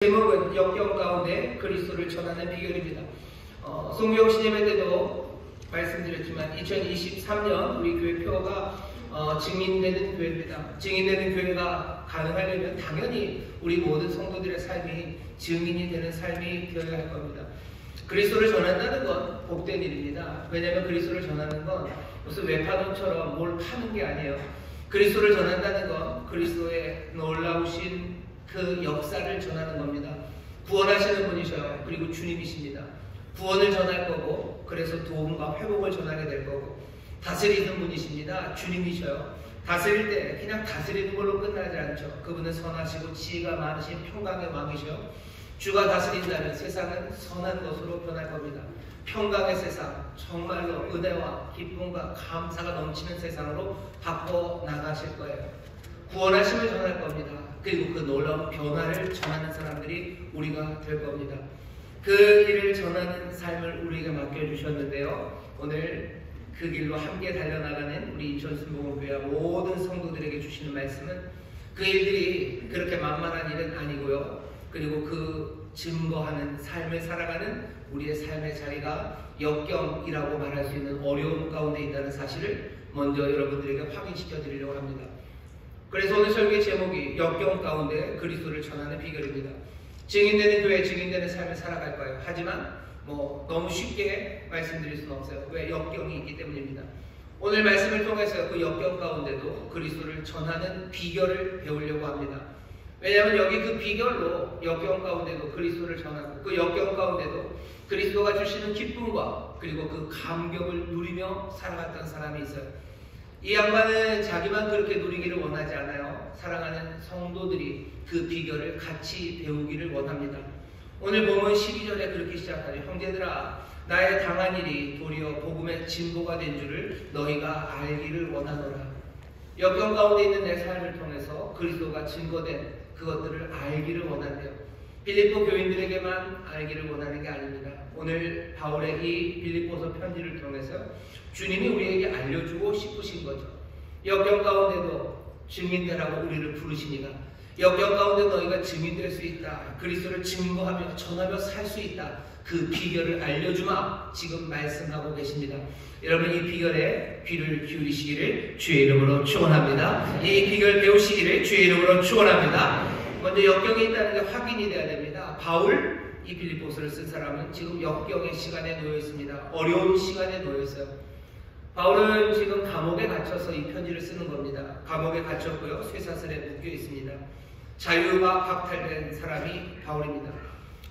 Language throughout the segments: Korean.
제목은 역경 가운데 그리스도를 전하는 비결입니다. 송교영 예배 때도 말씀드렸지만 2023년 우리 교회 표가 증인되는 교회입니다. 증인되는 교회가 가능하려면 당연히 우리 모든 성도들의 삶이 증인이 되는 삶이 되어야 할 겁니다. 그리스도를 전한다는 건 복된 일입니다. 왜냐하면 그리스도를 전하는 건 무슨 외파돈처럼 뭘 파는 게 아니에요. 그리스도를 전한다는 건 그리스도의 놀라우신 그 역사를 전하는 겁니다. 구원하시는 분이셔요. 그리고 주님이십니다. 구원을 전할 거고, 그래서 도움과 회복을 전하게 될 거고, 다스리는 분이십니다. 주님이셔요. 다스릴 때 그냥 다스리는 걸로 끝나지 않죠. 그분은 선하시고 지혜가 많으신 평강의 왕이셔요. 주가 다스린다면 세상은 선한 것으로 변할 겁니다. 평강의 세상, 정말로 은혜와 기쁨과 감사가 넘치는 세상으로 바꿔 나가실 거예요. 구원하심을 전할 겁니다. 그리고 그 놀라운 변화를 전하는 사람들이 우리가 될 겁니다. 그 일을 전하는 삶을 우리에게 맡겨주셨는데요. 오늘 그 길로 함께 달려나가는 우리 인천순복음교회 모든 성도들에게 주시는 말씀은 그 일들이 그렇게 만만한 일은 아니고요. 그리고 그 증거하는 삶을 살아가는 우리의 삶의 자리가 역경이라고 말할 수 있는 어려움 가운데 있다는 사실을 먼저 여러분들에게 확인시켜 드리려고 합니다. 그래서 오늘 설교의 제목이 역경 가운데 그리스도를 전하는 비결입니다. 증인되는 교회, 증인되는 삶을 살아갈 거예요. 하지만 너무 쉽게 말씀드릴 수는 없어요. 왜? 역경이 있기 때문입니다. 오늘 말씀을 통해서 그 역경 가운데도 그리스도를 전하는 비결을 배우려고 합니다. 왜냐하면 여기 그 비결로 역경 가운데도 그리스도를 전하고, 그 역경 가운데도 그리스도가 주시는 기쁨과 그리고 그 감격을 누리며 살아갔던 사람이 있어요. 이 양반은 자기만 그렇게 누리기를 원하지 않아요. 사랑하는 성도들이 그 비결을 같이 배우기를 원합니다. 오늘 보면 12절에 그렇게 시작하죠. 형제들아, 나의 당한 일이 도리어 복음의 진보가 된 줄을 너희가 알기를 원하노라. 역경 가운데 있는 내 삶을 통해서 그리스도가 증거된 그것들을 알기를 원한대요. 빌립보 교인들에게만 알기를 원하는 게 아닙니다. 오늘 바울의 이 빌립보서 편지를 통해서 주님이 우리에게 알려주고 싶으신 거죠. 역경 가운데도 증인되라고 우리를 부르시니까, 역경 가운데 너희가 증인될 수 있다, 그리스도를 증거하며 전하며 살 수 있다, 그 비결을 알려주마 지금 말씀하고 계십니다. 여러분, 이 비결에 귀를 기울이시기를 주의 이름으로 축원합니다. 이 비결 배우시기를 주의 이름으로 축원합니다. 먼저 역경이 있다는 게 확인이 돼야 됩니다. 바울, 이 빌립보서를 쓴 사람은 지금 역경의 시간에 놓여 있습니다. 어려운 시간에 놓여 있어요. 바울은 지금 감옥에 갇혀서 이 편지를 쓰는 겁니다. 감옥에 갇혔고요. 쇠사슬에 묶여 있습니다. 자유가 박탈된 사람이 바울입니다.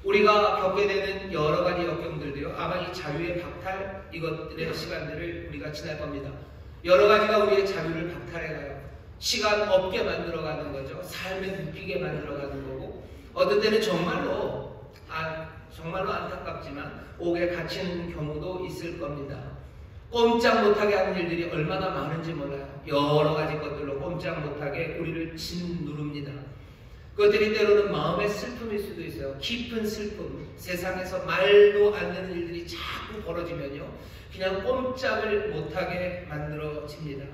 우리가 겪게 되는 여러 가지 역경들도요, 아마 이 자유의 박탈, 이것들의 시간들을 우리가 지날 겁니다. 여러 가지가 우리의 자유를 박탈해가요. 시간 없게 만들어가는 거죠. 삶에 묶이게 만들어가는 거고, 어떤 때는 정말로 안타깝지만 옥에 갇히는 경우도 있을 겁니다. 꼼짝 못하게 하는 일들이 얼마나 많은지 몰라요. 여러 가지 것들로 꼼짝 못하게 우리를 짓누릅니다. 그것들이 때로는 마음의 슬픔일 수도 있어요. 깊은 슬픔, 세상에서 말도 안 되는 일들이 자꾸 벌어지면요, 그냥 꼼짝을 못하게 만들어집니다.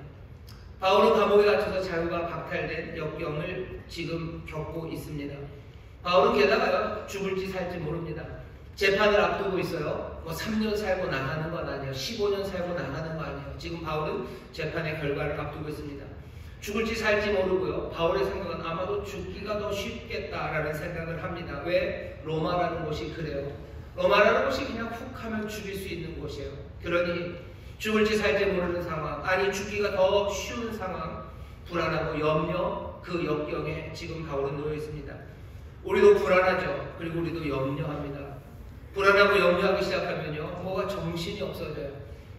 바울은 감옥에 갇혀서 자유가 박탈된 역경을 지금 겪고 있습니다. 바울은 게다가 죽을지 살지 모릅니다. 재판을 앞두고 있어요. 3년 살고 나가는 건 아니에요. 15년 살고 나가는 거 아니에요. 지금 바울은 재판의 결과를 앞두고 있습니다. 죽을지 살지 모르고요. 바울의 생각은 아마도 죽기가 더 쉽겠다라는 생각을 합니다. 왜? 로마라는 곳이 그래요. 로마라는 곳이 그냥 훅 하면 죽일 수 있는 곳이에요. 그러니 죽을지 살지 모르는 상황, 아니 죽기가 더 쉬운 상황, 불안하고 염려, 그 역경에 지금 바울은 놓여 있습니다. 우리도 불안하죠. 그리고 우리도 염려합니다. 불안하고 염려하기 시작하면요, 뭐가 정신이 없어져요.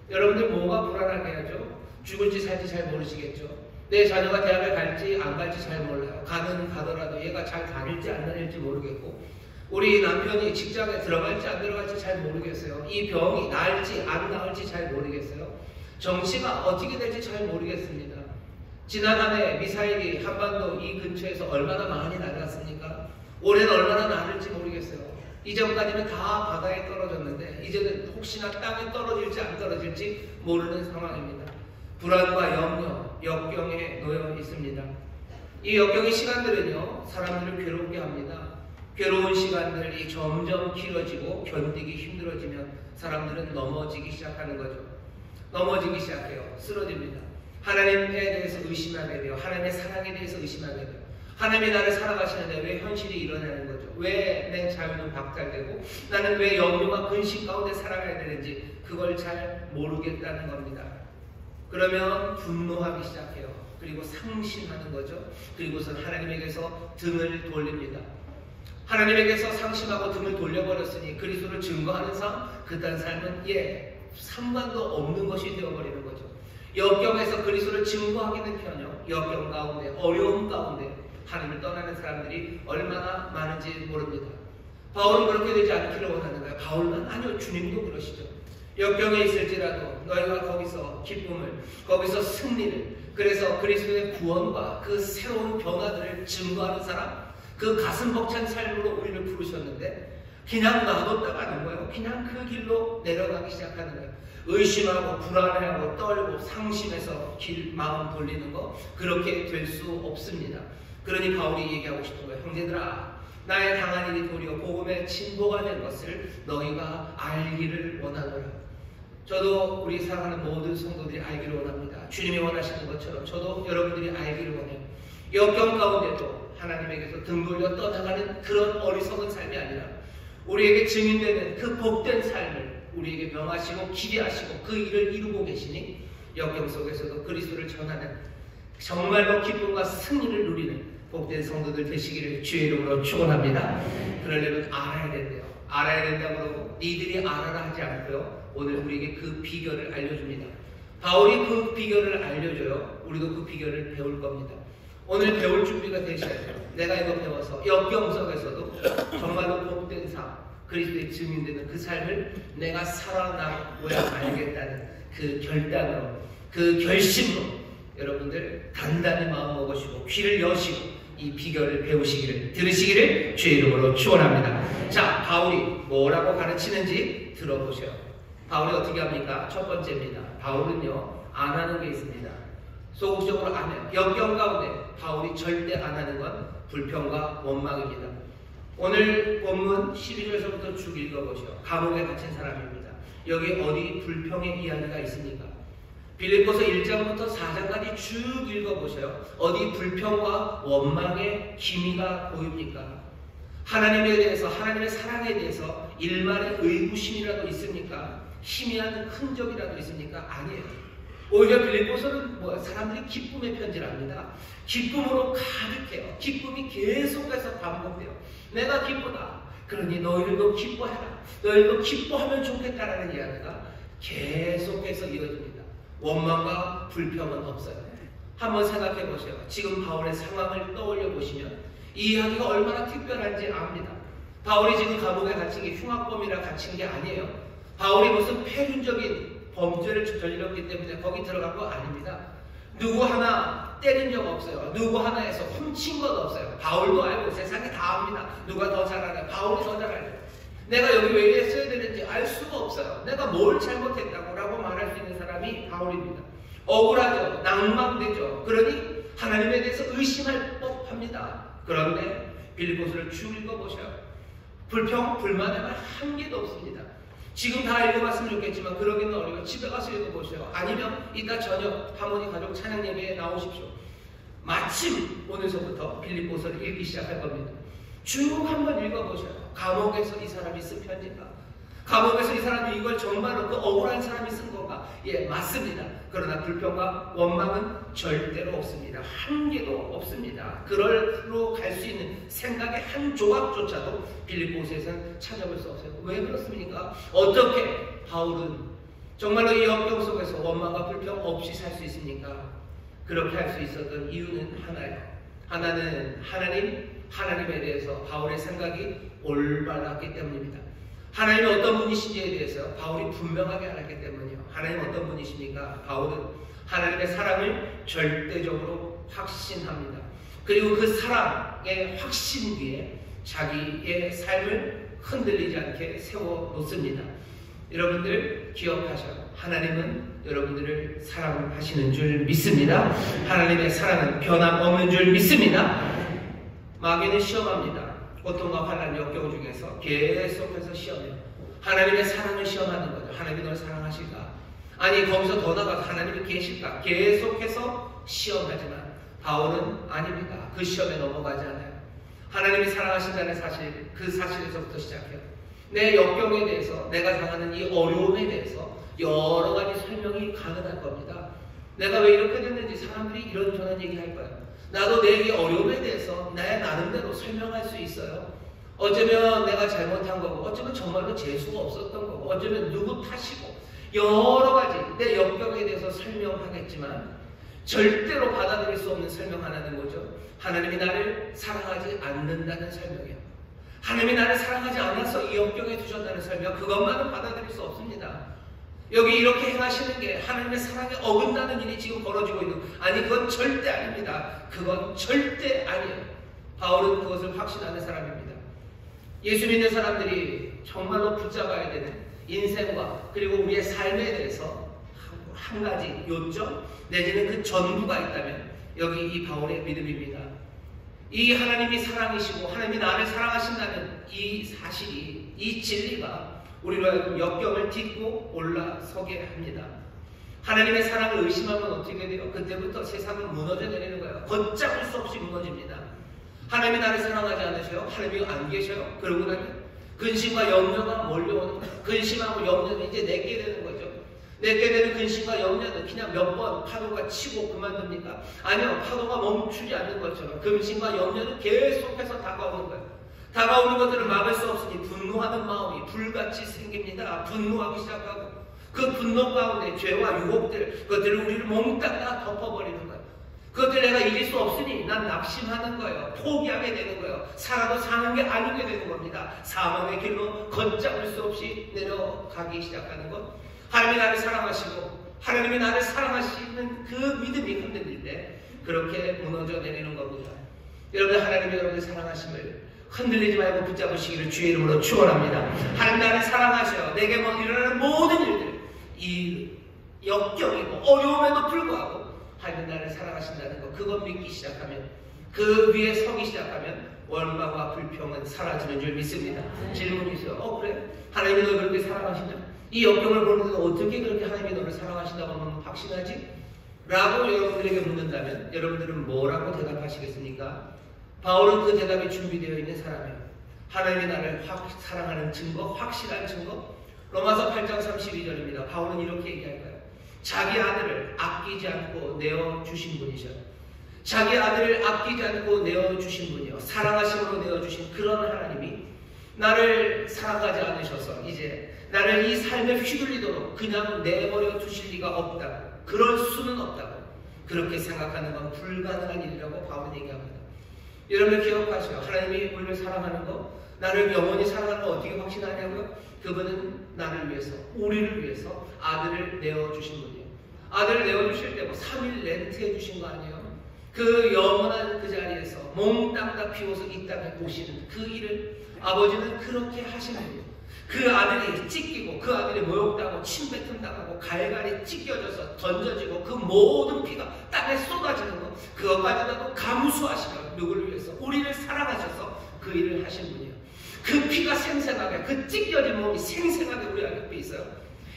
여러분들 뭐가 불안하게 하죠? 죽을지 살지 잘 모르시겠죠. 내 자녀가 대학을 갈지 안 갈지 잘 몰라요. 가더라도 얘가 잘 다닐지 안 다닐지 모르겠고, 우리 남편이 직장에 들어갈지 안 들어갈지 잘 모르겠어요. 이 병이 나을지 안 나을지 잘 모르겠어요. 정치가 어떻게 될지 잘 모르겠습니다. 지난 한 해 미사일이 한반도 이 근처에서 얼마나 많이 날았습니까? 올해는 얼마나 나을지 모르겠어요. 이전까지는 다 바다에 떨어졌는데 이제는 혹시나 땅에 떨어질지 안 떨어질지 모르는 상황입니다. 불안과 염려, 역경에 놓여 있습니다. 이 역경의 시간들은요, 사람들을 괴롭게 합니다. 괴로운 시간들이 점점 길어지고 견디기 힘들어지면 사람들은 넘어지기 시작하는 거죠. 넘어지기 시작해요. 쓰러집니다. 하나님에 대해서 의심하게 돼요. 하나님의 사랑에 대해서 의심하게 돼요. 하나님이 나를 사랑하시는데 왜 현실이 일어나는 거죠? 왜 내 자유는 박탈되고 나는 왜 염려와 근심 가운데 살아가야 되는지 그걸 잘 모르겠다는 겁니다. 그러면 분노하기 시작해요. 그리고 상심하는 거죠. 그리고선 하나님에게서 등을 돌립니다. 하나님에게서 상심하고 등을 돌려버렸으니 그리스도를 증거하는 삶, 그딴 삶은 상관도 없는 것이 되어버리는 거죠. 역경에서 그리스도를 증거하기는 편요. 역경 가운데, 어려움 가운데 하나님을 떠나는 사람들이 얼마나 많은지 모릅니다. 바울은 그렇게 되지 않기를 원하는 거예요. 바울만 아니요, 주님도 그러시죠. 역경에 있을지라도 너희가 거기서 기쁨을, 거기서 승리를, 그래서 그리스도의 구원과 그 새로운 변화들을 증거하는 사람, 그 가슴 벅찬 삶으로 우리를 부르셨는데 그냥 놔뒀다가는 거예요. 그냥 그 길로 내려가기 시작하는 거예요. 의심하고 불안해하고 떨고 상심해서 마음 돌리는 거, 그렇게 될 수 없습니다. 그러니 바울이 얘기하고 싶은 거예요. 형제들아, 나의 당한 일이 도리어 복음의 진보가 된 것을 너희가 알기를 원하노라. 저도 우리 사랑하는 모든 성도들이 알기를 원합니다. 주님이 원하시는 것처럼 저도 여러분들이 알기를 원해요. 역경 가운데도 하나님에게서 등 돌려 떠나가는 그런 어리석은 삶이 아니라 우리에게 증인되는 그 복된 삶을 우리에게 명하시고 기대하시고 그 일을 이루고 계시니 역경 속에서도 그리스도를 전하는 정말로 기쁨과 승리를 누리는 복된 성도들 되시기를 주의 이름으로 축원합니다. 그러려면 알아야 된대요. 알아야 된다고 그러고 니들이 알아라 하지 않고요. 오늘 우리에게 그 비결을 알려줍니다. 바울이 그 비결을 알려줘요. 우리도 그 비결을 배울 겁니다. 오늘 배울 준비가 되셔야 돼요. 내가 이거 배워서 역경 속에서도 정말로 복된 삶, 그리스도의 증인되는 그 삶을 내가 살아나고야 알겠다는 그 결단으로, 그 결심으로 여러분들 단단히 마음 먹으시고 귀를 여시고 이 비결을 배우시기를, 들으시기를 주의 이름으로 축원합니다. 자, 바울이 뭐라고 가르치는지 들어보세요. 바울이 어떻게 합니까? 첫 번째입니다. 바울은요, 안 하는 게 있습니다. 소극적으로 안 해요. 역경 가운데 바울이 절대 안 하는 건 불평과 원망입니다. 오늘 본문 12절서부터 쭉 읽어보시오. 감옥에 갇힌 사람입니다. 여기 어디 불평의 이야기가 있습니까? 빌립보서 1장부터 4장까지 쭉 읽어보세요. 어디 불평과 원망의 기미가 보입니까? 하나님에 대해서, 하나님의 사랑에 대해서 일말의 의구심이라도 있습니까? 희미한 흔적이라도 있습니까? 아니에요. 오히려 빌립보서는 사람들이 기쁨의 편지랍니다. 기쁨으로 가득해요. 기쁨이 계속해서 반복돼요. 내가 기쁘다. 그러니 너희들도 기뻐해라. 너희들도 기뻐하면 좋겠다라는 이야기가 계속해서 이어집니다. 원망과 불평은 없어요. 한번 생각해 보세요. 지금 바울의 상황을 떠올려 보시면 이 이야기가 얼마나 특별한지 압니다. 바울이 지금 감옥에 갇힌 게 흉악범이라 갇힌 게 아니에요. 바울이 무슨 폐륜적인 범죄를 저질렀기 때문에 거기 들어간 거 아닙니다. 누구 하나 때린 적 없어요. 누구 하나에서 훔친 것 없어요. 바울도 알고 세상이 다 압니다. 누가 더 잘 알아요? 바울이 더 잘 알아요. 내가 여기 왜 있어야 되는지 알 수가 없어요. 내가 뭘 잘못했다고 라고 말할 수 있는 사람이 바울입니다. 억울하죠. 낭망되죠. 그러니 하나님에 대해서 의심할 법합니다. 그런데 빌립보서를 쭉 읽어보셔요. 불평, 불만의 말 한 개도 없습니다. 지금 다 읽어봤으면 좋겠지만 그러기는 어려워요. 집에 가서 읽어보세요. 아니면 이따 저녁 하모니 가족 찬양 예배에 나오십시오. 마침 오늘서부터 빌립보서를 읽기 시작할 겁니다. 쭉 한번 읽어보세요. 감옥에서 이 사람이 쓴 편인가? 감옥에서 이 사람이 이걸 정말로 그 억울한 사람이 쓴 건가? 예, 맞습니다. 그러나 불평과 원망은 절대로 없습니다. 한 개도 없습니다. 그럴로 갈 수 있는 생각의 한 조각조차도 빌립보서에서는 찾아볼 수 없어요. 왜 그렇습니까? 어떻게 바울은 정말로 이 역경 속에서 원망과 불평 없이 살 수 있습니까? 그렇게 할 수 있었던 이유는 하나예요. 하나는 하나님에 대해서 바울의 생각이 올바랐기 때문입니다. 하나님이 어떤 분이신지에 대해서 바울이 분명하게 알았기 때문이요. 하나님 어떤 분이십니까? 바울은 하나님의 사랑을 절대적으로 확신합니다. 그리고 그 사랑의 확신 위에 자기의 삶을 흔들리지 않게 세워놓습니다. 여러분들 기억하셔요. 하나님은 여러분들을 사랑하시는 줄 믿습니다. 하나님의 사랑은 변함없는 줄 믿습니다. 마귀는 시험합니다. 고통과 환난 역경 중에서 계속해서 시험해요. 하나님의 사랑을 시험하는 거죠. 하나님이 너를 사랑하실까? 아니 거기서 더 나가서 하나님이 계실까? 계속해서 시험하지만 바울은 아닙니다. 그 시험에 넘어가지 않아요. 하나님이 사랑하신다는 사실, 그 사실에서부터 시작해요. 내 역경에 대해서, 내가 당하는 이 어려움에 대해서 여러 가지 설명이 가능할 겁니다. 내가 왜 이렇게 됐는지 사람들이 이런저런 얘기할 거예요. 나도 내 어려움에 대해서 내 나름대로 설명할 수 있어요. 어쩌면 내가 잘못한 거고, 어쩌면 정말로 재수가 없었던 거고, 어쩌면 누구 탓이고, 여러 가지 내 역경에 대해서 설명하겠지만 절대로 받아들일 수 없는 설명 하나는 뭐죠? 하나님이 나를 사랑하지 않는다는 설명이에요. 하나님이 나를 사랑하지 않아서 이 역경에 두셨다는 설명, 그것만은 받아들일 수 없습니다. 여기 이렇게 행하시는 게 하나님의 사랑에 어긋나는 일이 지금 벌어지고 있는, 아니 그건 절대 아닙니다. 그건 절대 아니에요. 바울은 그것을 확신하는 사람입니다. 예수 믿는 사람들이 정말로 붙잡아야 되는 인생과 그리고 우리의 삶에 대해서 한 가지 요점 내지는 그 전부가 있다면 여기 이 바울의 믿음입니다. 이 하나님이 사랑이시고 하나님이 나를 사랑하신다는 이 사실이, 이 진리가 우리로 하여금 역경을 딛고 올라서게 합니다. 하나님의 사랑을 의심하면 어떻게 돼요? 그때부터 세상은 무너져 내리는 거예요. 걷잡을 수 없이 무너집니다. 하나님이 나를 사랑하지 않으셔요? 하나님이 안 계셔요? 그러고 나면 근심과 염려가 몰려오는 거예요. 근심하고 염려는 이제 내게 되는 거죠. 내게 되는 근심과 염려는 그냥 몇 번 파도가 치고 그만둡니까? 아니요, 파도가 멈추지 않는 것처럼 근심과 염려는 계속해서 다가오는 거예요. 다가오는 것들을 막을 수 없으니 분노하는 마음이 불같이 생깁니다. 분노하기 시작하고 그 분노 가운데 죄와 유혹들, 그것들을 우리를 몽땅 다 덮어버리는 거예요. 그것들 내가 이길 수 없으니 난 낙심하는 거예요. 포기하게 되는 거예요. 살아도 사는 게 아니게 되는 겁니다. 사망의 길로 걷잡을 수 없이 내려가기 시작하는 것. 하나님이 나를 사랑하시고 하나님이 나를 사랑하시는 그 믿음이 흔들릴 때 그렇게 무너져 내리는 겁니다. 여러분, 하나님이 여러분을 사랑하심을 흔들리지 말고 붙잡으시기를 주의 이름으로 축원합니다. 하나님 나를 사랑하셔. 내게 일어나는 모든 일들, 이 역경이고 어려움에도 불구하고 하나님 나를 사랑하신다는 것, 그것 믿기 시작하면, 그 위에 서기 시작하면 원망과 불평은 사라지는 줄 믿습니다. 질문이 있어요. 그래? 하나님이 너를 그렇게 사랑하시냐? 이 역경을 보는데 어떻게 그렇게 하나님이 너를 사랑하신다고 하면 확신하지? 라고 여러분들에게 묻는다면 여러분들은 뭐라고 대답하시겠습니까? 바울은 그 대답이 준비되어 있는 사람이에요. 하나님이 나를 사랑하는 증거, 확실한 증거. 로마서 8장 32절입니다. 바울은 이렇게 얘기할 거예요. 자기 아들을 아끼지 않고 내어주신 분이셔요. 자기 아들을 아끼지 않고 내어주신 분이요. 사랑하심으로 내어주신 그런 하나님이 나를 사랑하지 않으셔서 이제 나를 이 삶에 휘둘리도록 그냥 내버려 두실 리가 없다고, 그럴 수는 없다고, 그렇게 생각하는 건 불가능한 일이라고 바울은 얘기합니다. 여러분 기억하세요. 하나님이 우리를 사랑하는 거, 나를 영원히 사랑하는 거 어떻게 확신하냐고요? 그분은 나를 위해서, 우리를 위해서 아들을 내어주신 분이에요. 아들을 내어주실 때 3일 렌트해 주신 거 아니에요? 그 영원한 그 자리에서 몽땅 다 피워서 이 땅에 오시는 그 일을 아버지는 그렇게 하시는 거예요. 그 아들이 찢기고 그 아들이 모욕당하고 침뱉음당하고 갈갈이 찢겨져서 던져지고 그 모든 피가 땅에 쏟아지는 것, 그것까지도 감수하시며 누구를 위해서? 우리를 사랑하셔서 그 일을 하신 분이에요. 그 피가 생생하게, 그 찢겨진 몸이 생생하게 우리 앞에 있어요.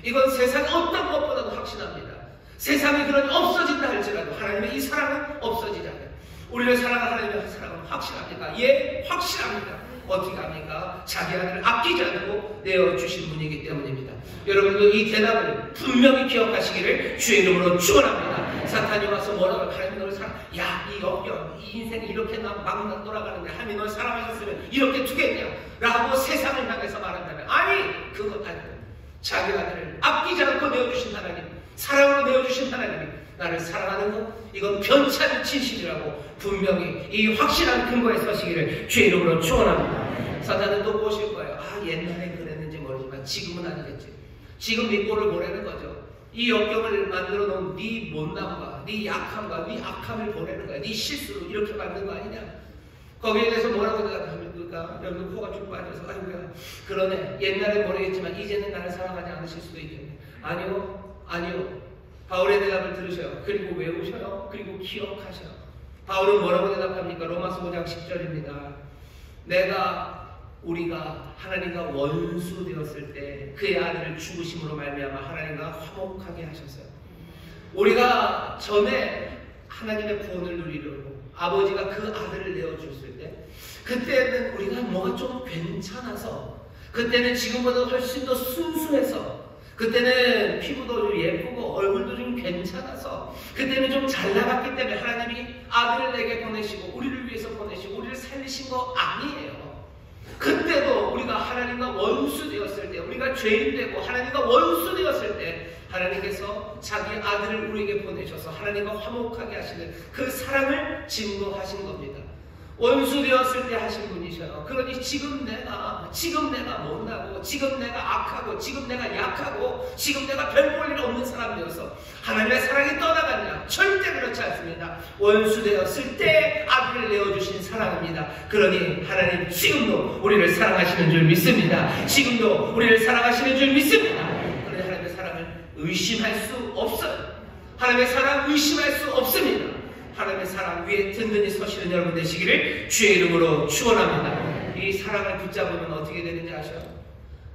이건 세상의 어떤 것보다도 확신합니다. 세상이 그러니 없어진다 할지라도 하나님의 이 사랑은 없어지지 않아요. 우리를 사랑하는 하나님의 사랑은 확실합니까? 예, 확실합니다. 어떻게 합니까? 자기 아들을 아끼지 않고 내어주신 분이기 때문입니다. 여러분도 이 대답을 분명히 기억하시기를 주의 이름으로 축원합니다. 사탄이 와서 뭐라고 하나님 너를 사랑, 야, 이 역경, 이 인생이 이렇게 막 돌아가는데 하나님 너를 사랑하셨으면 이렇게 두겠냐? 라고 세상을 향해서 말한다면, 아니, 그것 아니고 자기 아들을 아끼지 않고 내어주신 하나님, 사랑으로 내어주신 하나님이 나를 사랑하는 것, 이건 변치 않는 진실이라고 분명히 이 확실한 근거에 서시기를 주의 이름으로 축원합니다. 사탄은 또 보실 거예요. 옛날에 그랬는지 모르지만 지금은 아니겠지. 지금 네 꼴을 보내는 거죠. 이 역경을 만들어 놓은 네 못남과 네 약함과 네 악함을 보내는 거야. 네 실수로 이렇게 만든 거 아니냐. 거기에 대해서 뭐라고 대답합니까? 여러분 코가 쭉 빠져서 아이고야, 그러네. 옛날에 모르겠지만 이제는 나를 사랑하지 않으실 수도 있겠네. 아니요. 바울의 대답을 들으셔요. 그리고 외우셔요. 그리고 기억하셔요. 바울은 뭐라고 대답합니까? 로마서 5장 10절입니다. 우리가 하나님과 원수 되었을 때 그의 아들을 죽으심으로 말미암아 하나님과 화목하게 하셨어요. 우리가 전에 하나님의 구원을 누리려고 아버지가 그 아들을 내어주셨을 때 그때는 우리가 뭐가 좀 괜찮아서, 그때는 지금보다 훨씬 더 순수해서, 그때는 피부도 좀 예쁘고 얼굴도 좀 괜찮아서, 그때는 좀 잘 나갔기 때문에 하나님이 아들을 내게 보내시고 우리를 위해서 보내시고 우리를 살리신 거 아니에요. 그때도 우리가 하나님과 원수 되었을 때, 우리가 죄인 되고 하나님과 원수 되었을 때 하나님께서 자기 아들을 우리에게 보내셔서 하나님과 화목하게 하시는 그 사랑을 증거하신 겁니다. 원수 되었을 때 하신 분이셔요. 그러니 지금 내가 못나고, 지금 내가 악하고, 지금 내가 약하고, 지금 내가 별 볼 일 없는 사람 되어서 하나님의 사랑이 떠나갔냐? 절대 그렇지 않습니다. 원수 되었을 때 아들을 내어주신 사랑입니다. 그러니 하나님 지금도 우리를 사랑하시는 줄 믿습니다. 지금도 우리를 사랑하시는 줄 믿습니다. 그러니 하나님의 사랑을 의심할 수 없어요. 하나님의 사랑 의심할 수 없습니다. 하나님의 사랑 위에 든든히 서시는 여러분 되시기를 주의 이름으로 축원합니다. 이 사랑을 붙잡으면 어떻게 되는지 아셔요?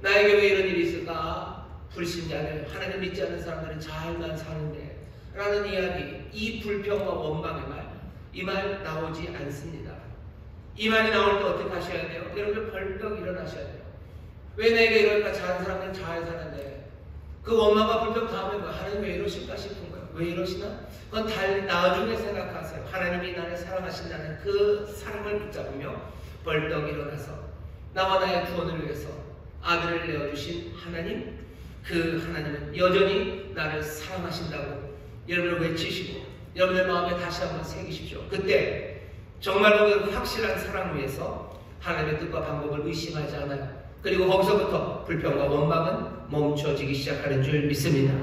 나에게 왜 이런 일이 있을까? 불신자들, 하나님 믿지 않는 사람들은 잘만 사는데 라는 이야기, 이 불평과 원망의 말, 이 말 나오지 않습니다. 이 말이 나올 때 어떻게 하셔야 돼요? 여러분들 벌떡 일어나셔야 돼요. 왜 내게 이럴까? 잘하는 사람들은 잘 사는데 그 원망과 불평 다음에 뭐 하나님 왜 이러실까 싶은 거예요. 왜 이러시나? 그건 나중에 생각하세요. 하나님이 나를 사랑하신다는 그 사랑을 붙잡으며 벌떡 일어나서 나와 나의 구원을 위해서 아들을 내어주신 하나님, 그 하나님은 여전히 나를 사랑하신다고 여러분을 외치시고 여러분의 마음에 다시 한번 새기십시오. 그때 정말로 그 확실한 사랑 위해서 하나님의 뜻과 방법을 의심하지 않아요. 그리고 거기서부터 불평과 원망은 멈춰지기 시작하는 줄 믿습니다.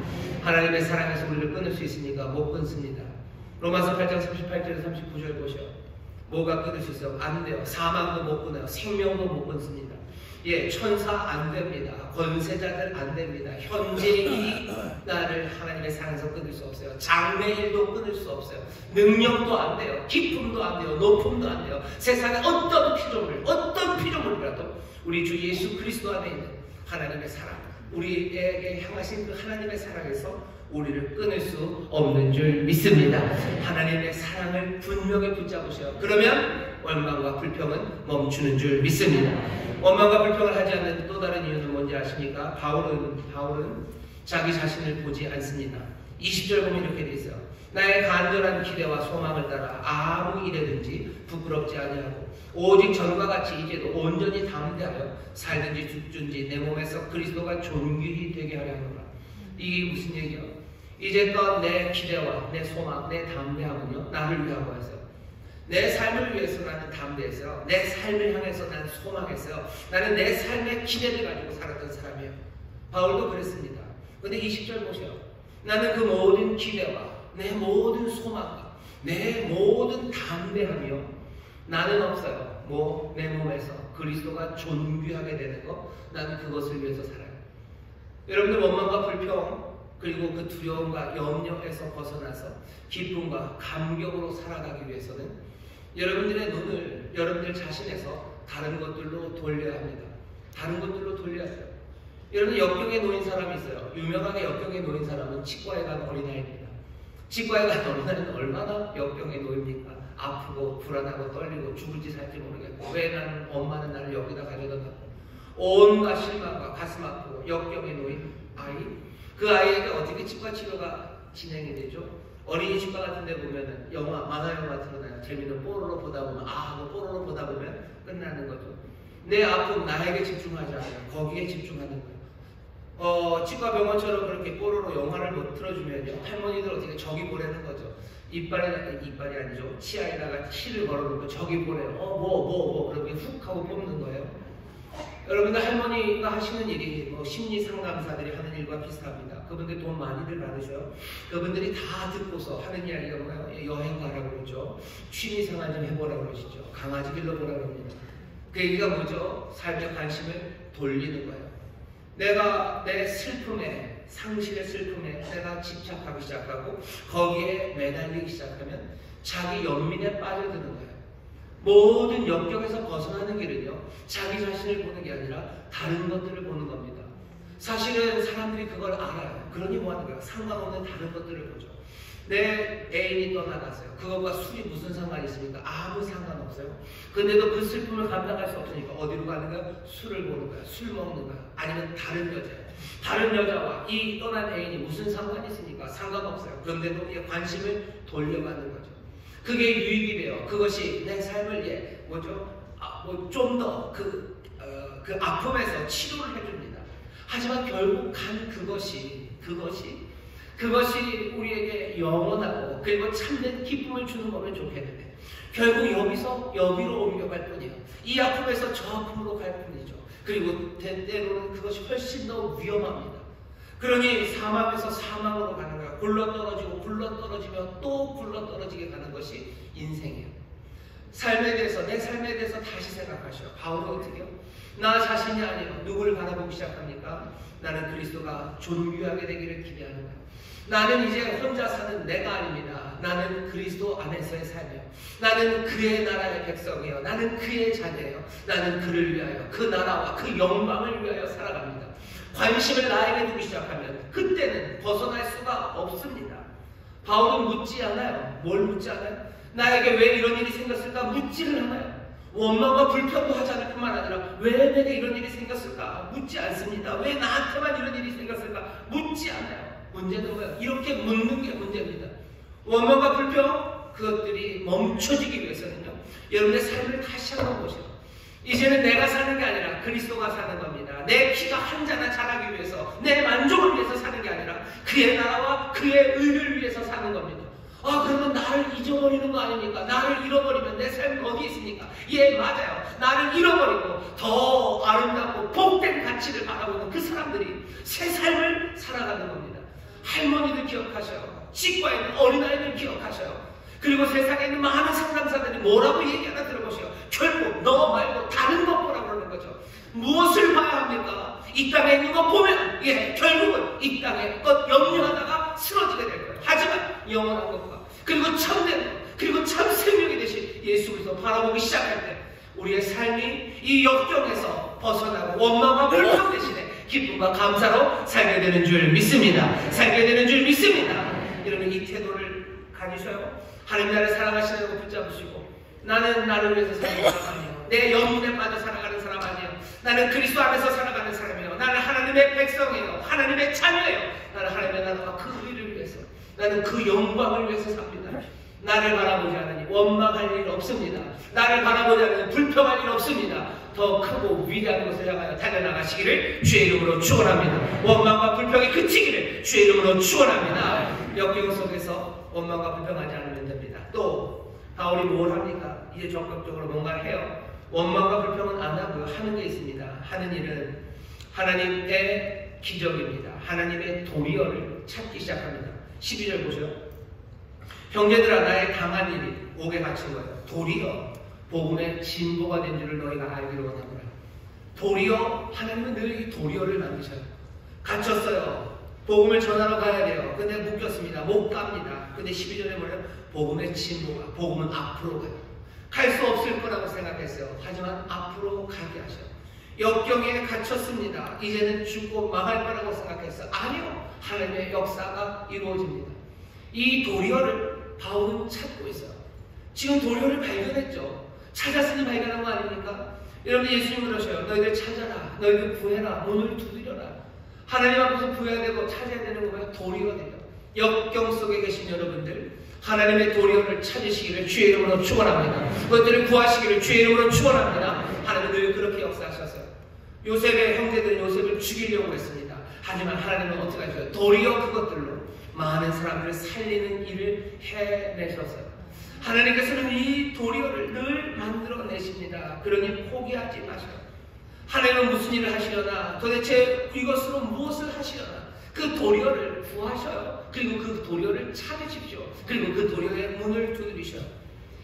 하나님의 사랑에서 우리를 끊을 수 있으니까 못 끊습니다. 로마서 8장 38절에서 39절 보셔. 뭐가 끊을 수 있어요? 안 돼요. 사망도 못 끊어요. 생명도 못 끊습니다. 예, 천사 안 됩니다. 권세자들 안 됩니다. 현재이 나를 하나님의 사랑에서 끊을 수 없어요. 장래일도 끊을 수 없어요. 능력도 안 돼요. 기쁨도 안 돼요. 높음도 안 돼요. 세상의 어떤 피조물이라도 우리 주 예수 그리스도 안에 있는 하나님의 사랑, 우리에게 향하신 그 하나님의 사랑에서 우리를 끊을 수 없는 줄 믿습니다. 하나님의 사랑을 분명히 붙잡으셔요. 그러면 원망과 불평은 멈추는 줄 믿습니다. 원망과 불평을 하지 않는 또 다른 이유는 뭔지 아십니까? 바울은 자기 자신을 보지 않습니다. 20절 보면 이렇게 돼 있어요. 나의 간절한 기대와 소망을 따라 아무 일에든지 부끄럽지 아니하고 오직 전과 같이 이제도 온전히 담대하여 살든지 죽든지 내 몸에서 그리스도가 존귀히 되게 하려 하노라. 이게 무슨 얘기야? 이제껏 내 기대와 내 소망, 내 담대함은요, 나를 위하고 해서 내 삶을 위해서 나는 담대했어요. 내 삶을 향해서 나는 소망했어요. 나는 내 삶의 기대를 가지고 살았던 사람이에요. 바울도 그랬습니다. 근데 20절 보세요. 나는 그 모든 기대와 내 모든 소망과 내 모든 담대함이요, 나는 없어요. 내 몸에서 그리스도가 존귀하게 되는 것, 나는 그것을 위해서 살아요. 여러분들 원망과 불평, 그리고 그 두려움과 염려에서 벗어나서 기쁨과 감격으로 살아가기 위해서는 여러분들의 눈을 여러분들 자신에서 다른 것들로 돌려야 합니다. 다른 것들로 돌려야 돼요. 여러분 역경에 놓인 사람이 있어요. 유명하게 역경에 놓인 사람은 치과에 간 어린아이입니다. 치과에 간 어린아이는 얼마나 역경에 놓입니까? 아프고 불안하고 떨리고 죽을지 살지 모르겠고 왜 나는 엄마는 나를 여기다 가져다 놨고 온갖 실망과 가슴 아프고 역경에 놓인 아이, 그 아이에게 어떻게 치과 치료가 진행이 되죠? 어린이집과 같은 데 보면은 만화 영화 틀어놔요. 재미는 뽀로로 보다 보면 하고 뽀로로 보다 보면 끝나는 거죠. 내 아픔 나에게 집중하지 않아요. 거기에 집중하는 거예요. 치과 병원처럼 그렇게 뽀로로 영화를 못 틀어주면요, 할머니들 어떻게 저기 보내는 거죠. 이빨이 아니죠. 치아에다가 치를 걸어놓고 저기 보내요. 그렇게 훅 하고 뽑는 거예요. 여러분들 할머니가 하시는 일이 심리 상담사들이 하는 일과 비슷합니다. 그분들 돈 많이들 받으셔요. 그분들이 다 듣고서 하는 이야기가 뭐예요? 여행 가라고 그러죠. 취미생활 좀 해보라고 그러시죠. 강아지 길러보라고 합니다. 그 얘기가 뭐죠? 삶의 관심을 돌리는 거예요. 내가 내 슬픔에, 상실의 슬픔에 내가 집착하기 시작하고 거기에 매달리기 시작하면 자기 연민에 빠져드는 거예요. 모든 역경에서 벗어나는 길은요, 자기 자신을 보는 게 아니라 다른 것들을 보는 겁니다. 사실은 사람들이 그걸 알아요. 그러니 뭐 하는 거예요? 상관없는 다른 것들을 보죠. 내 애인이 떠나갔어요. 그것과 술이 무슨 상관이 있습니까? 아무 상관없어요. 근데도 그 슬픔을 감당할 수 없으니까 어디로 가는 거야? 술을 보는 거야. 술 먹는 거야. 아니면 다른 여자예요. 다른 여자와 이 떠난 애인이 무슨 상관이 있습니까? 상관없어요. 그런데도 관심을 돌려가는 거죠. 그게 유익이 돼요. 그것이 내 삶을 좀 더 그 아픔에서 치료를 해줍니다. 하지만 결국 간 그것이 우리에게 영원하고 그리고 참된 기쁨을 주는 거면 좋겠는데 결국 여기서 여기로 옮겨갈 뿐이에요. 이 아픔에서 저 아픔으로 갈 뿐이죠. 그리고 때로는 그것이 훨씬 더 위험합니다. 그러니 사망에서 사망으로 가는 거예요. 굴러떨어지며 또 굴러떨어지게 가는 것이 인생이에요. 내 삶에 대해서 다시 생각하셔요. 바울은 어떻게 해요? 나 자신이 아니에요. 누구를 바라보기 시작합니까? 나는 그리스도가 존귀하게 되기를 기대하는 거예요. 나는 이제 혼자 사는 내가 아닙니다. 나는 그리스도 안에서의 삶이에요. 나는 그의 나라의 백성이에요. 나는 그의 자녀예요. 나는 그를 위하여, 그 나라와 그 영광을 위하여 살아갑니다. 관심을 나에게 두기 시작하면 그때는 벗어날 수가 없습니다. 바울은 묻지 않아요. 뭘 묻지 않아요? 나에게 왜 이런 일이 생겼을까? 묻지를 않아요. 원망과 불평도 하지 않을 뿐만 아니라 왜 내게 이런 일이 생겼을까? 묻지 않습니다. 왜 나한테만 이런 일이 생겼을까? 묻지 않아요. 문제는 뭐예요? 이렇게 묻는 게 문제입니다. 원망과 불평, 그것들이 멈춰지기 위해서는요, 여러분의 삶을 다시 한번 보세요. 이제는 내가 사는 게 아니라 그리스도가 사는 겁니다. 내 키가 한 자나 자라기 위해서, 내 만족을 위해서 사는 게 아니라 그의 나라와 그의 의를 위해서 사는 겁니다. 그러면 나를 잊어버리는 거 아닙니까? 나를 잃어버리면 내 삶이 어디 있습니까? 예, 맞아요. 나를 잃어버리고 더 아름답고 복된 가치를 바라보는 그 사람들이 새 삶을 살아가는 겁니다. 할머니들 기억하셔요. 치과에 있는 어린아이들 기억하셔요. 그리고 세상에 있는 많은 상담사들이 뭐라고 얘기하나 들어보세요. 결국 너 말고 다른 것 보라고 그러는 거죠. 무엇을 봐야 합니까? 이 땅에 있는 것 보면 결국은 이 땅의 것 염려하다가 쓰러지게 될 거예요. 하지만 영원한 것과 그리고 참된 것 그리고 참 생명이 되신 예수 그리스도 바라보기 시작할 때 우리의 삶이 이 역경에서 벗어나고 원망과 불평 대신에 기쁨과 감사로 살게 되는 줄 믿습니다. 살게 되는 줄 믿습니다. 여러분 이 태도를 가지셔요. 하나님 나를 사랑하시는 거 붙잡으시고 나는 나를 위해서 사는 사람 아니에요. 내 영혼에 빠져 살아가는 사람 아니에요. 나는 그리스도 안에서 살아가는 사람이에요. 나는 하나님의 백성이에요. 하나님의 자녀예요. 나는 하나님의 나라와 그 의를 위해서 나는 그 영광을 위해서 삽니다. 나를 바라보지 않으니 원망할 일 없습니다. 나를 바라보지 않으니 불평할 일 없습니다. 더 크고 위대한 것을 향하여 달려나가시기를 주의 이름으로 축원합니다. 원망과 불평이 그치기를 주의 이름으로 축원합니다. 역경 속에서 원망과 불평하지 않으면 됩니다. 또 바울이 뭘 합니까? 이제 적극적으로 뭔가를 해요. 원망과 불평은 안 하고요. 하는 게 있습니다. 하는 일은 하나님의 기적입니다. 하나님의 도리어를 찾기 시작합니다. 12절 보세요. 형제들아 나의 당한 일이 옥에 갇힌 거예요. 도리어 복음의 진보가 된 줄을 너희가 알기를 원하노라. 도리어 하나님은 늘 이 도리어를 만드셔요. 갇혔어요. 복음을 전하러 가야 돼요. 근데 묶였습니다. 못 갑니다. 근데 12절에 뭐래요? 복음의 진보가 복음은 앞으로 가요. 갈 수 없을 거라고 생각했어요. 하지만 앞으로 가게 하셔요. 역경에 갇혔습니다. 이제는 죽고 망할 거라고 생각했어요. 아니요. 하나님의 역사가 이루어집니다. 이 도리어를 바울은 찾고 있어요. 지금 도리어를 발견했죠. 찾았으니 발견한 거 아닙니까? 여러분 예수님 그러셔요. 너희들 찾아라. 너희들 구해라. 문을 두드려라. 하나님 앞에서 구해야 되고 찾아야 되는 거예요. 도리어예요. 역경 속에 계신 여러분들 하나님의 도리어를 찾으시기를 주의 이름으로 축원합니다. 그것들을 구하시기를 주의 이름으로 축원합니다. 하나님은 늘 그렇게 역사하셨어요. 요셉의 형제들은 요셉을 죽이려고 했습니다. 하지만 하나님은 어떻게 하셨어요? 도리어 그것들로 많은 사람들을 살리는 일을 해내셨어요. 하나님께서는 이 도리어를 늘 만들어내십니다. 그러니 포기하지 마셔요. 하나님은 무슨 일을 하시려나 도대체 이것으로 무엇을 하시려나 그 도리어를 구하셔요. 그리고 그 도리어를 찾으십시오. 그리고 그 도리어의 문을 두드리셔요.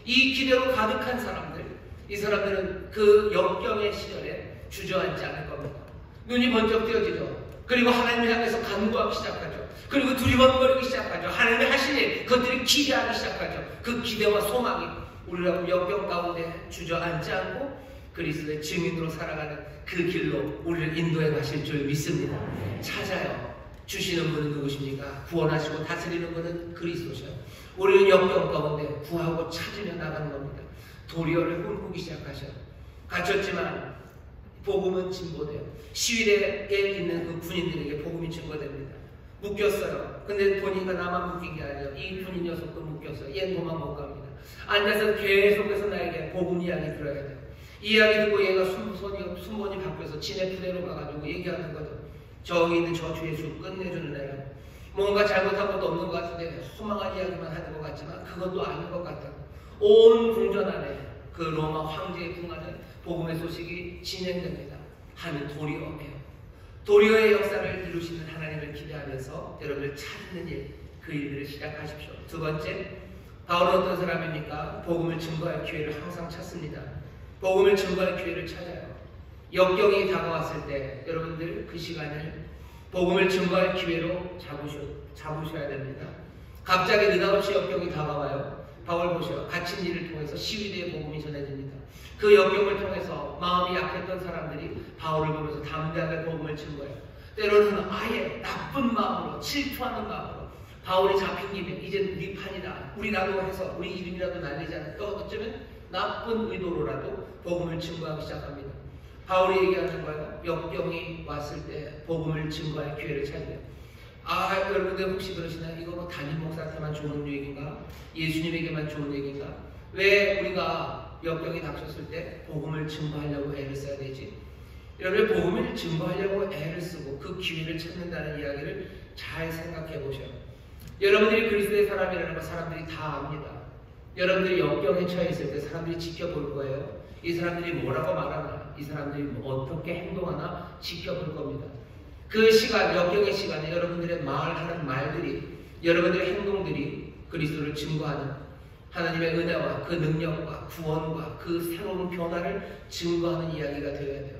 이 기대로 가득한 사람들, 이 사람들은 그 역경의 시절에 주저앉지 않을 겁니다. 눈이 번쩍 뜨여지죠. 그리고 하나님을 향해서 간구하기 시작하죠. 그리고 두리번거리기 시작하죠. 하나님이 하신 일, 그것들이 기대하기 시작하죠. 그 기대와 소망이 우리라고 역경 가운데 주저앉지 않고 그리스도의 증인으로 살아가는 그 길로 우리를 인도해 가실 줄 믿습니다. 찾아요. 주시는 분은 누구십니까? 구원하시고 다스리는 분은 그리스도셔요. 우리는 역경 가운데 구하고 찾으며 나가는 겁니다. 도리어를 꿈꾸기 시작하셔요. 갇혔지만 복음은 진보돼요. 시위대에 있는 그 군인들에게 복음이 증거됩니다. 묶였어요. 근데 보니까 나만 묶인 게 아니에요. 이 군인 녀석도 묶였어요. 얘 도망 못 갑니다. 앉아서 계속해서 나에게 복음 이야기 들어야 돼요. 이 이야기 듣고 얘가 순번이 바뀌어서 지네 부대로 가가지고 얘기하는 거죠. 저기 있는 저 주 예수 끝내주는 애라. 뭔가 잘못한 것도 없는 것 같은데 허망한 이야기만 하는 것 같지만 그것도 아닌 것 같다. 온 궁전 안에 그 로마 황제의 궁 안에 복음의 소식이 진행됩니다. 하는 도리어예요. 도리어의 역사를 이루시는 하나님을 기대하면서 여러분을 찾는 일, 그 일들을 시작하십시오. 두 번째, 바울은 어떤 사람입니까? 복음을 증거할 기회를 항상 찾습니다. 복음을 증거할 기회를 찾아요. 역경이 다가왔을 때 여러분들 그 시간을 복음을 증거할 기회로 잡으셔야 됩니다. 갑자기 느닷없이 역경이 다가와요. 바울 보셔요. 갇힌 일을 통해서 시위대의 복음이 전해집니다. 그 역경을 통해서 마음이 약했던 사람들이 바울을 보면서 담대하게 복음을 증거해요. 때로는 아예 나쁜 마음으로, 질투하는 마음으로 바울이 잡힌 김에 이제 우리 판이다, 우리라도 해서 우리 이름이라도 날리잖아요. 또 어쩌면 나쁜 의도로라도 복음을 증거하기 시작합니다. 바울이 얘기하는 거예요. 역경이 왔을 때 복음을 증거할 기회를 찾으면, 여러분들 혹시 그러시나요? 이거 뭐 담임 목사한테만 좋은 얘기인가? 예수님에게만 좋은 얘기인가? 왜 우리가 역경이 닥쳤을 때 복음을 증거하려고 애를 써야 되지? 여러분, 복음을 증거하려고 애를 쓰고 그 기회를 찾는다는 이야기를 잘 생각해 보셔요. 여러분들이 그리스도의 사람이라는 거 사람들이 다 압니다. 여러분들이 역경에 처해 있을 때 사람들이 지켜볼 거예요. 이 사람들이 뭐라고 말하나, 이 사람들이 어떻게 행동하나 지켜볼 겁니다. 그 시간, 역경의 시간에 여러분들의 말하는 말들이, 여러분들의 행동들이 그리스도를 증거하는 하나님의 은혜와 그 능력과 구원과 그 새로운 변화를 증거하는 이야기가 되어야 돼요.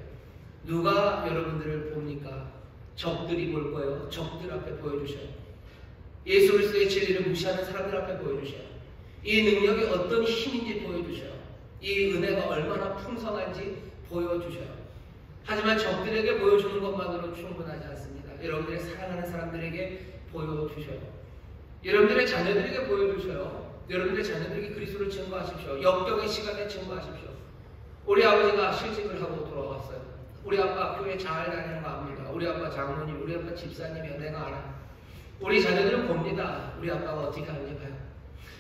누가 여러분들을 봅니까? 적들이 볼 거예요. 적들 앞에 보여주셔요. 예수 그리스도의 진리를 무시하는 사람들 앞에 보여주셔요. 이 능력이 어떤 힘인지 보여주셔요. 이 은혜가 얼마나 풍성한지 보여주셔요. 하지만 적들에게 보여주는 것만으로 충분하지 않습니다. 여러분들의 사랑하는 사람들에게 보여주셔요. 여러분들의 자녀들에게 보여주셔요. 여러분들의 자녀들에게 그리스도를 증거하십시오. 역경의 시간에 증거하십시오. 우리 아버지가 실직을 하고 돌아왔어요. 우리 아빠 교회 잘 다니는 거 압니다. 우리 아빠 장로님, 우리 아빠 집사님이야. 내가 알아. 우리 자녀들은 봅니다. 우리 아빠가 어떻게 하는지 봐요.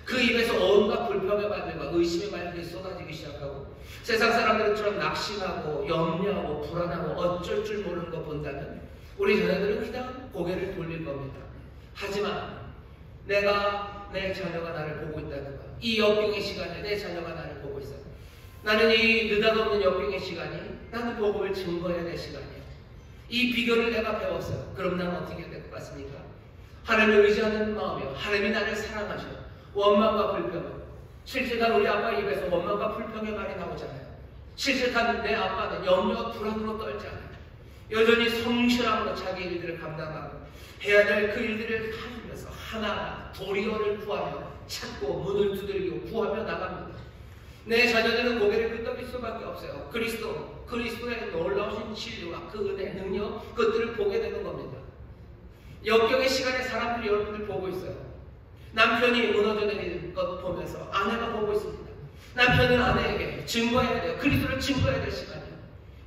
그 입에서 온갖 불평의 말들과 의심의 말들이 쏟아지기 시작하고, 세상 사람들처럼 낙심하고 염려하고 불안하고 어쩔 줄 모르는 거 본다면 우리 자녀들은 그냥 고개를 돌릴 겁니다. 하지만 내가, 내 자녀가 나를 보고 있다는 거, 이 역경의 시간에 내 자녀가 나를 보고 있어요. 나는 이 느닷없는 역경의 시간이 나는 복음을 증거해야 될 시간이에요. 이 비결을 내가 배웠어요. 그럼 나는 어떻게 될 것 같습니까? 하나님을 의지하는 마음이요, 하나님이 나를 사랑하셔요. 원망과 불평은, 실제간 우리 아빠 입에서 원망과 불평의 말이 나오잖아요. 실제간 내 아빠는 염려와 불안으로 떨지 않아요. 여전히 성실함으로 자기 일들을 감당하고 해야 될 그 일들을 하면서 하나하나 도리어를 구하며 찾고 문을 두드리고 구하며 나갑니다. 내 자녀들은 고개를 끄덕일 수밖에 없어요. 그리스도의 놀라우신 진리와 그 은혜, 능력, 그것들을 보게 되는 겁니다. 역경의 시간에 사람들이 여러분들 보고 있어요. 남편이 무너져 내리는 것 보면서 아내가 보고 있습니다. 남편은 아내에게 증거해야 돼요. 그리스도를 증거해야 될 시간이에요.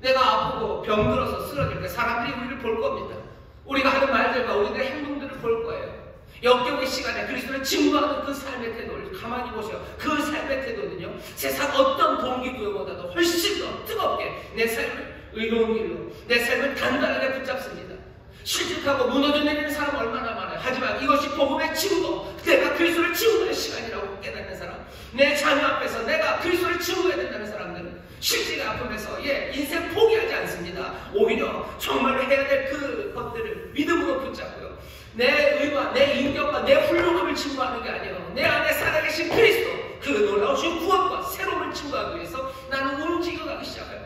내가 아프고 병들어서 쓰러질 때 사람들이 우리를 볼 겁니다. 우리가 하는 말들과 우리들의 행동들을 볼 거예요. 역경의 시간에 그리스도를 증거하는 그 삶의 태도를 가만히 보세요. 그 삶의 태도는요, 세상 어떤 동기부여보다도 훨씬 더 뜨겁게 내 삶을 의로운 길로, 내 삶을 단단하게 붙잡습니다. 실직하고 무너져 내리는 사람 얼마나 많아요. 하지만 이것이 복음의 증거, 내가 그리스도를 증거할 시간이라고 깨닫는 사람, 내 자녀 앞에서 내가 그리스도를 증거해야 된다는 사람들은 실직의 아픔에서 인생 포기하지 않습니다. 오히려 정말로 해야 될 그 것들을 믿음으로 붙잡고요, 내 의와 내 인격과 내 훌륭함을 증거하는 게 아니에요. 내 안에 살아계신 그리스도, 그 놀라우신 구원과 새로움을 증거하기 위해서 나는 움직여가기 시작해요.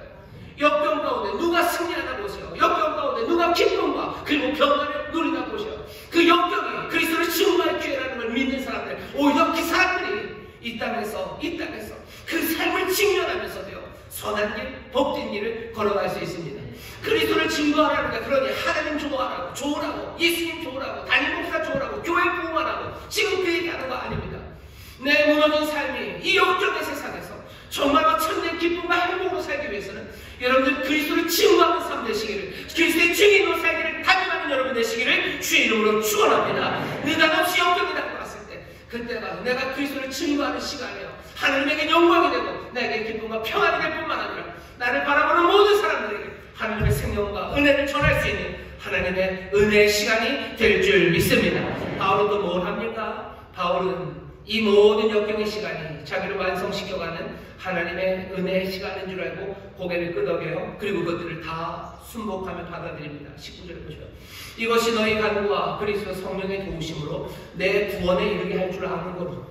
역경 가운데 누가 승리하나 보세요. 역경 가운데 누가 기쁨과 그리고 변화를 누리나 보세요. 그 역경이 그리스도를 증거할 기회라는 걸 믿는 사람들, 오히려 그 사람들이 이 땅에서 그 삶을 직면하면서도요, 선한 길, 복된 길을 걸어갈 수 있습니다. 그리스도를 증거하라니까, 그러니 하나님 좋으라고, 예수님 좋으라고, 담임 목사 좋으라고, 교회 부흥하라고 지금 그 얘기하는 거 아닙니다. 내 무너진 삶이 이 역경의 세상에서 정말로 참된 기쁨과 행복으로 살기 위해서는 여러분들 그리스도를 증거하는 삶 되시기를, 그리스도의 증인으로 살기를 다짐하는 여러분 되시기를 주의 이름으로 축원합니다. 느닷없이 역경이 다가왔을 때, 그때가 내가 그리스도를 증거하는 시간이에요. 하나님에게 영광이 되고 내게 기쁨과 평안이 될 뿐만 아니라 나를 바라보는 모든 사람들에게 하나님의 생명과 은혜를 전할 수 있는 하나님의 은혜의 시간이 될 줄 믿습니다. 바울은 또 뭘 합니까? 바울은 이 모든 역경의 시간이 자기를 완성시켜가는 하나님의 은혜의 시간인 줄 알고 고개를 끄덕여요. 그리고 그것들을 다 순복하며 받아들입니다. 19절에 보시면 이것이 너희 간구와 그리스도 성령의 도우심으로 내 구원에 이르게 할 줄 아는 거로.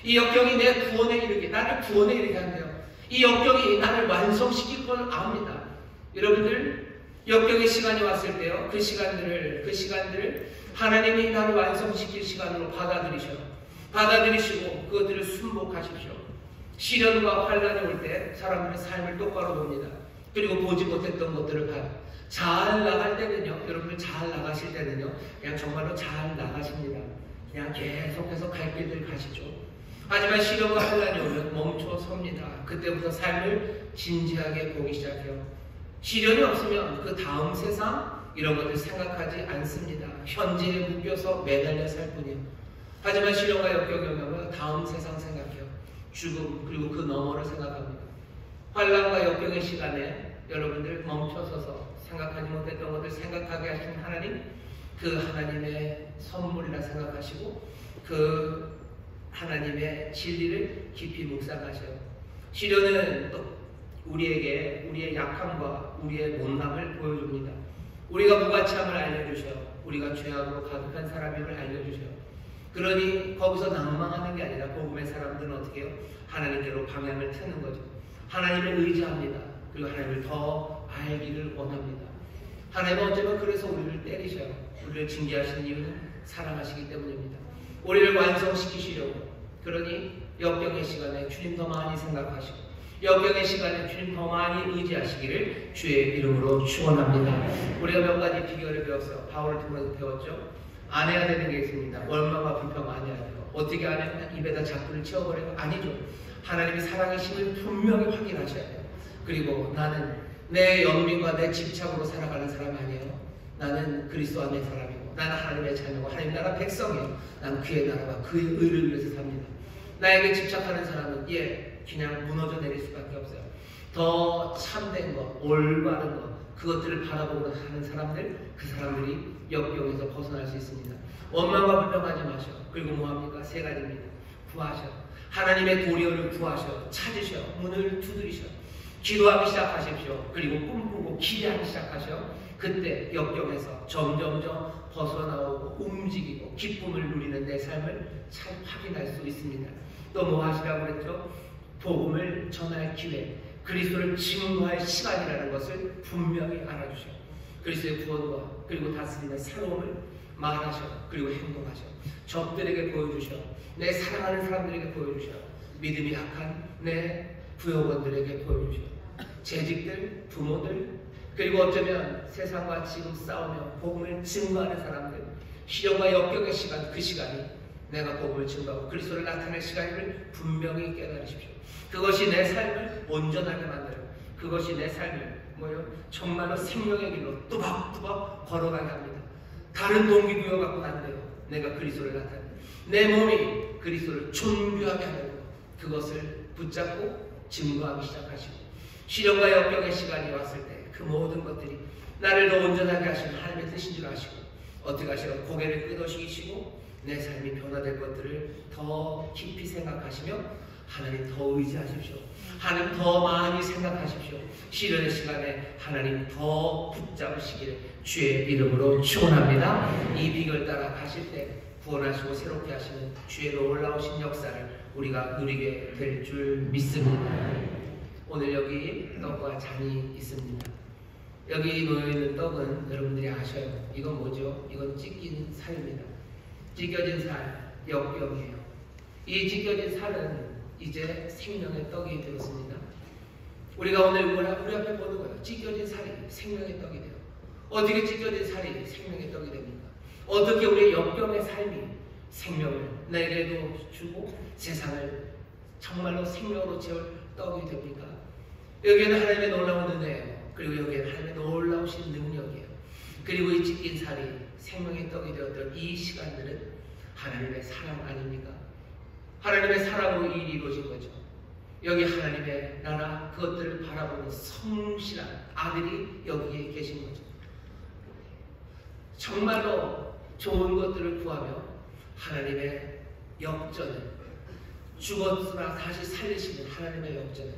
이 역경이 내 구원에 이르게, 나를 구원에 이르게 한대요. 이 역경이 나를 완성시킬 걸 압니다. 여러분들 역경의 시간이 왔을 때요, 그 시간들을 하나님이 나를 완성시킬 시간으로 받아들이시고 그것들을 순복하십시오. 시련과 환란이 올 때 사람들의 삶을 똑바로 봅니다. 그리고 보지 못했던 것들을 봐요. 잘 나갈 때는요, 여러분들 잘 나가실 때는요, 그냥 정말로 잘 나가십니다. 그냥 계속해서 갈 길들 가시죠. 하지만 시련과 환란이 오면 멈춰 섭니다. 그때부터 삶을 진지하게 보기 시작해요. 시련이 없으면 그 다음 세상 이런 것들 생각하지 않습니다. 현재에 묶여서 매달려 살 뿐이에요. 하지만 시련과 역경이 오면 다음 세상 생각해요. 죽음, 그리고 그 너머를 생각합니다. 환란과 역경의 시간에 여러분들 멈춰서서 생각하지 못했던 것들 생각하게 하신 하나님, 그 하나님의 선물이라 생각하시고 그 하나님의 진리를 깊이 묵상하셔요. 시련은 또 우리에게 우리의 약함과 우리의 못남을 보여줍니다. 우리가 무가치함을 알려주셔요. 우리가 죄악으로 가득한 사람임을 알려주셔요. 그러니 거기서 낭망하는 게 아니라 복음의 사람들은 어떻게 해요? 하나님께로 방향을 트는 거죠. 하나님을 의지합니다. 그리고 하나님을 더 알기를 원합니다. 하나님은 어쩌면 그래서 우리를 때리셔요. 우리를 징계하시는 이유는 사랑하시기 때문입니다. 우리를 완성시키시려고. 그러니 역경의 시간에 주님 더 많이 생각하시고 역경의 시간에 주님 더 많이 의지하시기를 주의 이름으로 축원합니다. 우리가 몇 가지 비결을 배웠어요. 바울을 통해서 배웠죠. 안 해야 되는 게 있습니다. 얼마나 불평 안 해야 돼요. 어떻게 안 해요? 입에다 자꾸를 채워버려요? 아니죠. 하나님이 사랑이심을 분명히 확인하셔야 돼요. 그리고 나는 내 연민과 내 집착으로 살아가는 사람 아니에요. 나는 그리스도 안의 사람이고 나는 하나님의 자녀고 하나님 나라 백성이에요. 나는 그의 나라와 그의 의를 위해서 삽니다. 나에게 집착하는 사람은 그냥 무너져 내릴 수밖에 없어요. 더 참된 것, 올바른 것, 그것들을 바라보고 하는 사람들, 그 사람들이 역경에서 벗어날 수 있습니다. 원망과 불평하지 마셔. 그리고 뭐합니까? 세 가지입니다. 구하셔. 하나님의 도리어를 구하셔. 찾으셔. 문을 두드리셔. 기도하기 시작하십시오. 그리고 꿈꾸고 기대하기 시작하셔. 그때 역경에서 점점점 벗어나오고 움직이고 기쁨을 누리는 내 삶을 잘 확인할 수 있습니다. 또 뭐 하시라고 그랬죠? 복음을 전할 기회, 그리스도를 증거할 시간이라는 것을 분명히 알아주셔. 그리스도의 구원과 그리고 다스림의 새로움을 말하셔. 그리고 행동하셔. 적들에게 보여주셔. 내 사랑하는 사람들에게 보여주셔. 믿음이 약한 내 부여원들에게 보여주셔. 재직들, 부모들, 그리고 어쩌면 세상과 지금 싸우며 복음을 증거하는 사람들, 시련과 역경의 시간, 그 시간이 내가 복음을 증거하고 그리스도를 나타낼 시간임을 분명히 깨달으십시오. 그것이 내 삶을 온전하게 만들어요. 그것이 내 삶을 정말로 생명의 길로 뚜벅뚜벅 걸어가게 합니다. 다른 동기부여 갖고 안 돼요. 내가 그리스도를 나타내. 내 몸이 그리스도를 존귀하게 하려고 그것을 붙잡고 증거하기 시작하시고 시련과 역경의 시간이 왔을 때 그 모든 것들이 나를 더 온전하게 하시는 하나님의 뜻인 줄 아시고 어떻게 하시고 고개를 끄덕이시고 내 삶이 변화될 것들을 더 깊이 생각하시며 하나님 더 의지하십시오. 하나님 더 많이 생각하십시오. 시련의 시간에 하나님 더 붙잡으시기를 주의 이름으로 축원합니다. 이 비결 따라 가실 때 구원하시고 새롭게 하시는 주의 놀라우신 역사를 우리가 누리게 될 줄 믿습니다. 오늘 여기 떡과 잔이 있습니다. 여기 놓여있는 떡은 여러분들이 아셔요. 이건 뭐죠? 이건 찢긴 살입니다. 찢겨진 살, 역경이에요. 이 찢겨진 살은 이제 생명의 떡이 되었습니다. 우리가 오늘 우리 앞에 보는 거예요. 찢겨진 살이 생명의 떡이 돼요. 어떻게 찢겨진 살이 생명의 떡이 됩니까? 어떻게 우리의 역경의 삶이 생명을 내게도 주고 세상을 정말로 생명으로 채울 떡이 됩니까? 여기에는 하나님의 놀라운 은혜예요. 그리고 여기에는 하나님의 놀라우신 능력이에요. 그리고 이 찢긴 살이 생명의 떡이 되었던 이 시간들은 하나님의 사랑 아닙니까? 하나님의 사랑으로 일이 이루어진 거죠. 여기 하나님의 나라 그것들을 바라보는 성실한 아들이 여기에 계신 거죠. 정말로 좋은 것들을 구하며 하나님의 역전을 죽었으나 다시 살리시는 하나님의 역전을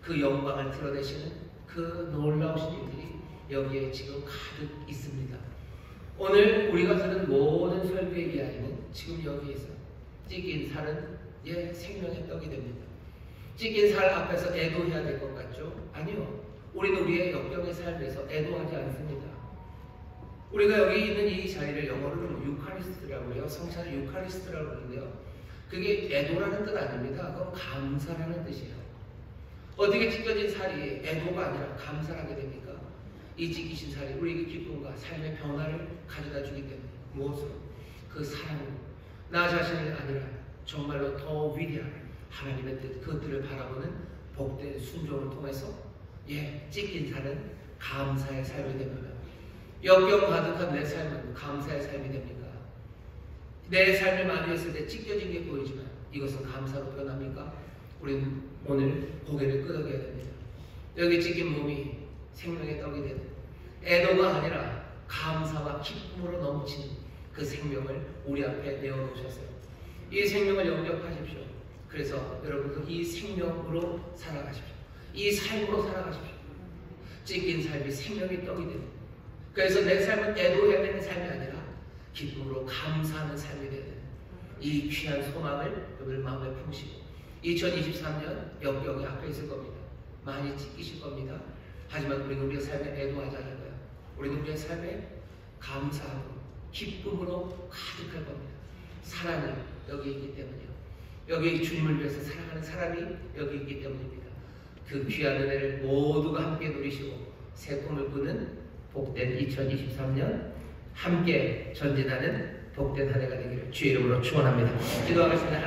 그 영광을 드러내시는 그 놀라우신 일들이 여기에 지금 가득 있습니다. 오늘 우리가 들은 모든 설교의 이야기는 지금 여기에 있어요. 찢긴 살은 생명의 떡이 됩니다. 찢긴 살 앞에서 애도해야 될 것 같죠? 아니요. 우리는 우리의 역경의 삶에서 애도하지 않습니다. 우리가 여기 있는 이 자리를 영어로는 유카리스트라고 해요. 성찬을 유카리스트라고 하는데요. 그게 애도라는 뜻 아닙니다. 그건 감사라는 뜻이에요. 어떻게 찢겨진 살이 애도가 아니라 감사하게 됩니까? 이 찢기신 살이 우리에게 기쁨과 삶의 변화를 가져다 주기 때문에 무엇으로? 그 사랑으로 나 자신이 아니라 정말로 더 위대한 하나님의 뜻 그것들을 바라보는 복된 순종을 통해서 찢긴 살은 감사의 삶이 됩니다. 역경 가득한 내 삶은 감사의 삶이 됩니까? 내 삶을 마주했을 때 찢겨진 게 보이지만 이것은 감사로 변합니까? 우리는 오늘 고개를 끄덕여야 됩니다. 여기 찢긴 몸이 생명의 떡이 되는 애도가 아니라 감사와 기쁨으로 넘치는 그 생명을 우리 앞에 내어놓으셨어요. 이 생명을 영접하십시오. 그래서 여러분도 이 생명으로 살아가십시오. 이 삶으로 살아가십시오. 찢긴 삶이 생명의 떡이 됩니다. 그래서 내 삶은 애도해야 되는 삶이 아니라 기쁨으로 감사하는 삶이 되는 이 귀한 소망을 여러분 마음에 품으시고 2023년 역경이 앞에 있을 겁니다. 많이 찢기실 겁니다. 하지만 우리는 우리의 삶에 애도하지 않을 거예요. 우리는 우리의 삶에 감사하고 기쁨으로 가득할 겁니다. 사랑이 여기 있기 때문이요. 여기 주님을 위해서 살아가는 사람이 여기 있기 때문입니다. 그 귀한 은혜를 모두가 함께 누리시고 새 꿈을 꾸는 복된 2023년 함께 전진하는 복된 한 해가 되기를 주의 이름으로 축원합니다. 기도하겠습니다.